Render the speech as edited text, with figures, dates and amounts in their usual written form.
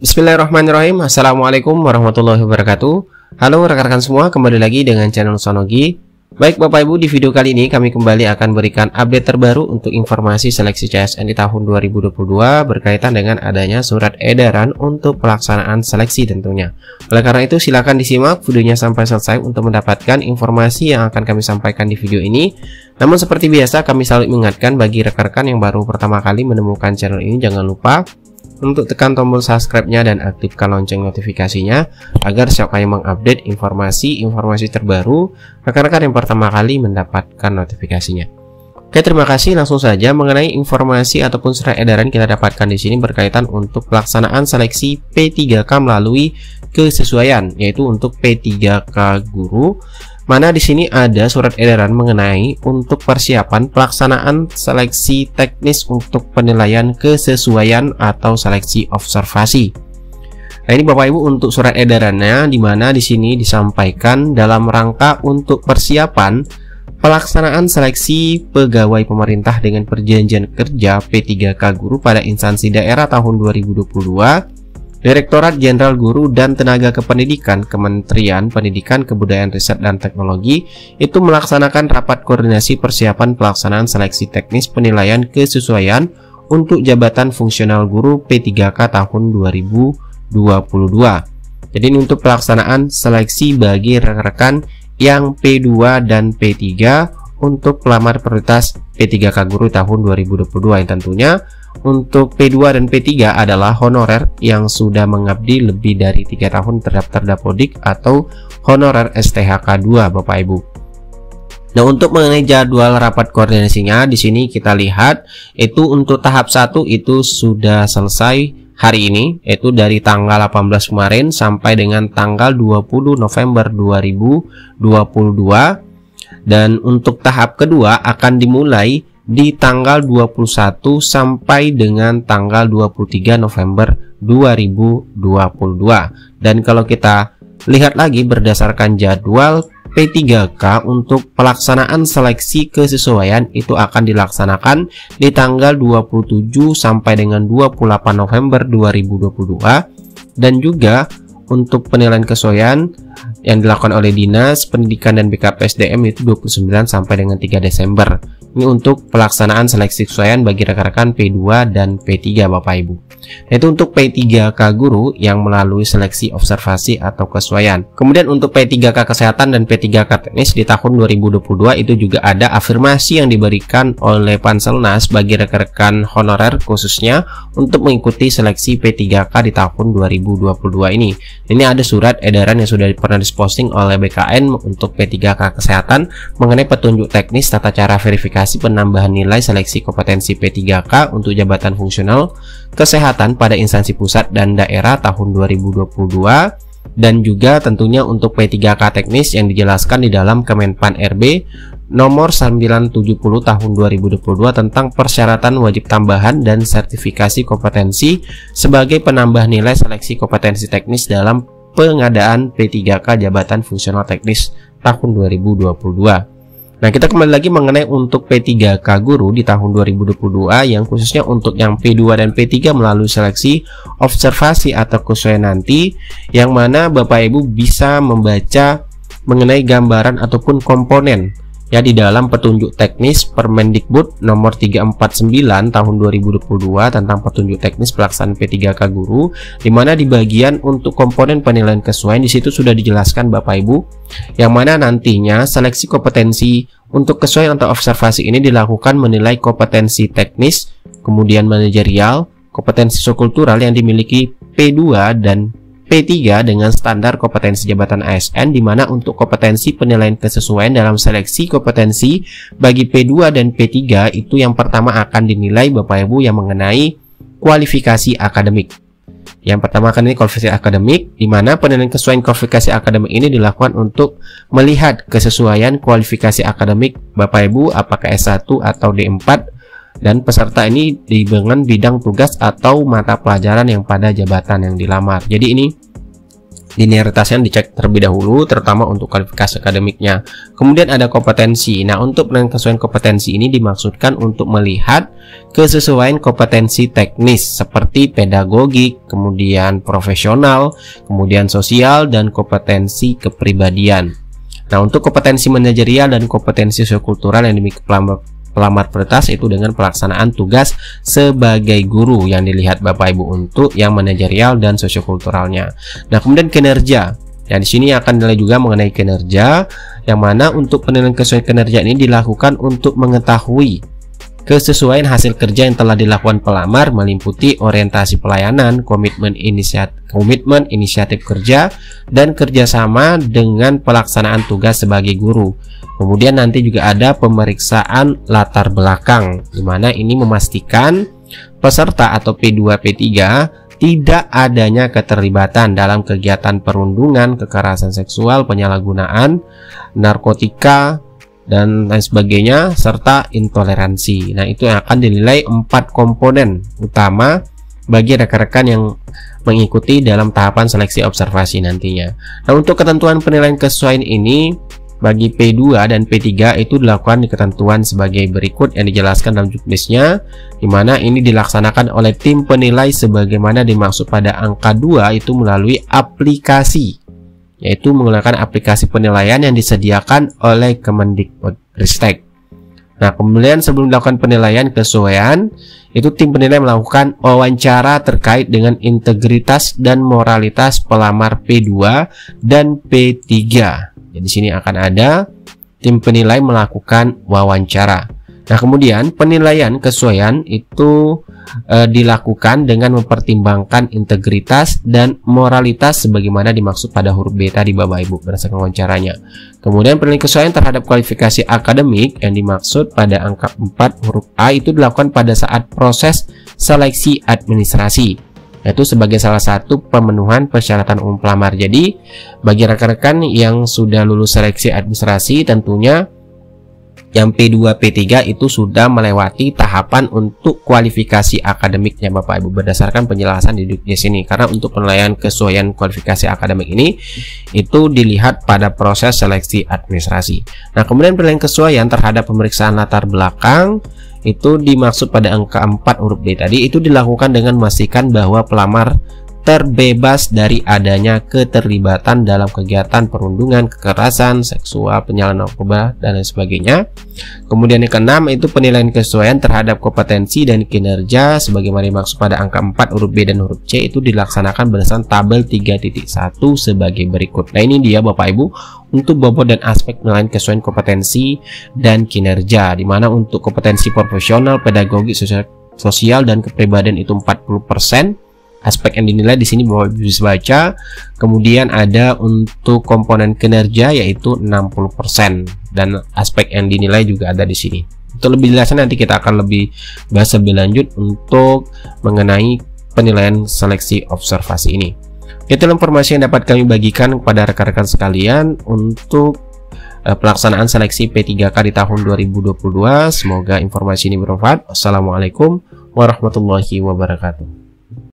Bismillahirrahmanirrahim. Assalamualaikum warahmatullahi wabarakatuh. Halo rekan-rekan semua, kembali lagi dengan channel Sonogi. Baik Bapak Ibu, di video kali ini kami kembali akan berikan update terbaru untuk informasi seleksi CSN di tahun 2022 berkaitan dengan adanya surat edaran untuk pelaksanaan seleksi tentunya. Oleh karena itu silakan disimak videonya sampai selesai untuk mendapatkan informasi yang akan kami sampaikan di video ini. Namun seperti biasa kami selalu mengingatkan bagi rekan-rekan yang baru pertama kali menemukan channel ini, jangan lupa untuk tekan tombol subscribe-nya dan aktifkan lonceng notifikasinya agar setiap kali mengupdate informasi terbaru, rekan-rekan yang pertama kali mendapatkan notifikasinya. Oke, terima kasih. Langsung saja mengenai informasi ataupun surat edaran kita dapatkan di sini berkaitan untuk pelaksanaan seleksi P3K melalui kesesuaian, yaitu untuk P3K guru. Mana di sini ada surat edaran mengenai untuk persiapan pelaksanaan seleksi teknis untuk penilaian kesesuaian atau seleksi observasi. Nah, ini Bapak Ibu untuk surat edarannya, di mana di sini disampaikan dalam rangka untuk persiapan pelaksanaan seleksi pegawai pemerintah dengan perjanjian kerja P3K guru pada instansi daerah tahun 2022. Direktorat Jenderal Guru dan Tenaga Kependidikan Kementerian Pendidikan, Kebudayaan, Riset, dan Teknologi itu melaksanakan rapat koordinasi persiapan pelaksanaan seleksi teknis penilaian kesesuaian untuk jabatan fungsional guru P3K tahun 2022. Jadi ini untuk pelaksanaan seleksi bagi rekan-rekan yang P2 dan P3 untuk pelamar prioritas P3K guru tahun 2022 yang tentunya untuk P2 dan P3 adalah honorer yang sudah mengabdi lebih dari 3 tahun terdaftar Dapodik atau honorer STHK 2 Bapak Ibu. Nah, untuk mengenai jadwal rapat koordinasinya di sini kita lihat itu untuk tahap 1 itu sudah selesai hari ini, yaitu dari tanggal 18 kemarin sampai dengan tanggal 20 November 2022, dan untuk tahap kedua akan dimulai di tanggal 21 sampai dengan tanggal 23 November 2022. Dan kalau kita lihat lagi berdasarkan jadwal P3K untuk pelaksanaan seleksi kesesuaian itu akan dilaksanakan di tanggal 27 sampai dengan 28 November 2022, dan juga untuk penilaian kesesuaian yang dilakukan oleh Dinas Pendidikan dan BKPSDM itu 29 sampai dengan 3 Desember. Ini untuk pelaksanaan seleksi kesesuaian bagi rekan-rekan P2 dan P3 Bapak Ibu. Itu untuk P3K guru yang melalui seleksi observasi atau kesesuaian. Kemudian untuk P3K kesehatan dan P3K teknis di tahun 2022 itu juga ada afirmasi yang diberikan oleh Panselnas bagi rekan-rekan honorer khususnya untuk mengikuti seleksi P3K di tahun 2022 ini. Ini ada surat edaran yang sudah pernah diposting oleh BKN untuk P3K kesehatan mengenai petunjuk teknis tata cara verifikasi penambahan nilai seleksi kompetensi P3K untuk jabatan fungsional kesehatan pada instansi pusat dan daerah tahun 2022, dan juga tentunya untuk P3K teknis yang dijelaskan di dalam Kemenpan RB nomor 970 tahun 2022 tentang persyaratan wajib tambahan dan sertifikasi kompetensi sebagai penambah nilai seleksi kompetensi teknis dalam pengadaan P3K jabatan fungsional teknis tahun 2022. Nah, kita kembali lagi mengenai untuk P3K guru di tahun 2022 yang khususnya untuk yang P2 dan P3 melalui seleksi observasi atau kesesuaian nanti, yang mana Bapak Ibu bisa membaca mengenai gambaran ataupun komponen ya di dalam petunjuk teknis Permendikbud nomor 349 tahun 2022 tentang petunjuk teknis pelaksanaan P3K guru, di mana di bagian untuk komponen penilaian kesesuaian di situ sudah dijelaskan Bapak Ibu, yang mana nantinya seleksi kompetensi untuk kesesuaian atau observasi ini dilakukan menilai kompetensi teknis, kemudian manajerial, kompetensi sosiokultural yang dimiliki P2 dan P3 dengan standar kompetensi jabatan ASN, di mana untuk kompetensi penilaian kesesuaian dalam seleksi kompetensi bagi P2 dan P3 itu yang pertama akan dinilai Bapak Ibu yang mengenai kualifikasi akademik. Yang pertama akan ini kualifikasi akademik, di mana penilaian kesesuaian kualifikasi akademik ini dilakukan untuk melihat kesesuaian kualifikasi akademik Bapak Ibu apakah S1 atau D4, dan peserta ini dengan bidang tugas atau mata pelajaran yang pada jabatan yang dilamar. Jadi ini Linearitasnya dicek terlebih dahulu, terutama untuk kualifikasi akademiknya. Kemudian ada kompetensi. Nah, untuk penilaian kesesuaian kompetensi ini dimaksudkan untuk melihat kesesuaian kompetensi teknis seperti pedagogik, kemudian profesional, kemudian sosial, dan kompetensi kepribadian. Nah, untuk kompetensi manajerial dan kompetensi sosiokultural yang dimiliki pelamar prioritas itu dengan pelaksanaan tugas sebagai guru yang dilihat Bapak Ibu untuk yang manajerial dan sosiokulturalnya. Nah, kemudian kinerja. Ya, di sini akan dinilai juga mengenai kinerja, yang mana untuk penilaian kesesuaian kinerja ini dilakukan untuk mengetahui kesesuaian hasil kerja yang telah dilakukan pelamar meliputi orientasi pelayanan, komitmen inisiatif kerja, dan kerjasama dengan pelaksanaan tugas sebagai guru. Kemudian nanti juga ada pemeriksaan latar belakang, di mana ini memastikan peserta atau P2, P3 tidak adanya keterlibatan dalam kegiatan perundungan, kekerasan seksual, penyalahgunaan narkotika, dan lain sebagainya, serta intoleransi. Nah, itu yang akan dinilai 4 komponen utama bagi rekan-rekan yang mengikuti dalam tahapan seleksi observasi nantinya. Nah, untuk ketentuan penilaian kesesuaian ini bagi P2 dan P3 itu dilakukan di ketentuan sebagai berikut yang dijelaskan dalam juknisnya, di mana ini dilaksanakan oleh tim penilai sebagaimana dimaksud pada angka 2 itu melalui aplikasi, yaitu menggunakan aplikasi penilaian yang disediakan oleh Kemendikbudristek. Nah, kemudian sebelum dilakukan penilaian kesesuaian, itu tim penilai melakukan wawancara terkait dengan integritas dan moralitas pelamar P2 dan P3. Jadi sini akan ada tim penilai melakukan wawancara. Nah, kemudian penilaian kesesuaian itu dilakukan dengan mempertimbangkan integritas dan moralitas sebagaimana dimaksud pada huruf B tadi Bapak Ibu berdasarkan wawancaranya. Kemudian penilaian kesesuaian terhadap kualifikasi akademik yang dimaksud pada angka 4 huruf A itu dilakukan pada saat proses seleksi administrasi, yaitu sebagai salah satu pemenuhan persyaratan umum pelamar. Jadi bagi rekan-rekan yang sudah lulus seleksi administrasi, tentunya yang P2, P3 itu sudah melewati tahapan untuk kualifikasi akademiknya Bapak Ibu berdasarkan penjelasan di sini. Karena untuk penilaian kesesuaian kualifikasi akademik ini itu dilihat pada proses seleksi administrasi. Nah, kemudian penilaian kesesuaian terhadap pemeriksaan latar belakang itu dimaksud pada angka 4 huruf D tadi, itu dilakukan dengan memastikan bahwa pelamar terbebas dari adanya keterlibatan dalam kegiatan perundungan, kekerasan seksual, penyalahgunaan narkoba, dan lain sebagainya. Kemudian yang keenam itu penilaian kesesuaian terhadap kompetensi dan kinerja sebagaimana dimaksud pada angka 4 huruf B dan huruf C itu dilaksanakan berdasarkan tabel 3.1 sebagai berikut. Nah, ini dia Bapak Ibu untuk bobot dan aspek penilaian kesesuaian kompetensi dan kinerja, di mana untuk kompetensi profesional, pedagogik, sosial, dan kepribadian itu 40%. Aspek yang dinilai di sini Bapak Ibu bisa baca. Kemudian ada untuk komponen kinerja yaitu 60%, dan aspek yang dinilai juga ada di sini. Untuk lebih jelasnya nanti kita akan lebih bahas lebih lanjut untuk mengenai penilaian seleksi observasi ini. Itulah informasi yang dapat kami bagikan kepada rekan-rekan sekalian untuk pelaksanaan seleksi P3K di tahun 2022. Semoga informasi ini bermanfaat. Wassalamualaikum warahmatullahi wabarakatuh.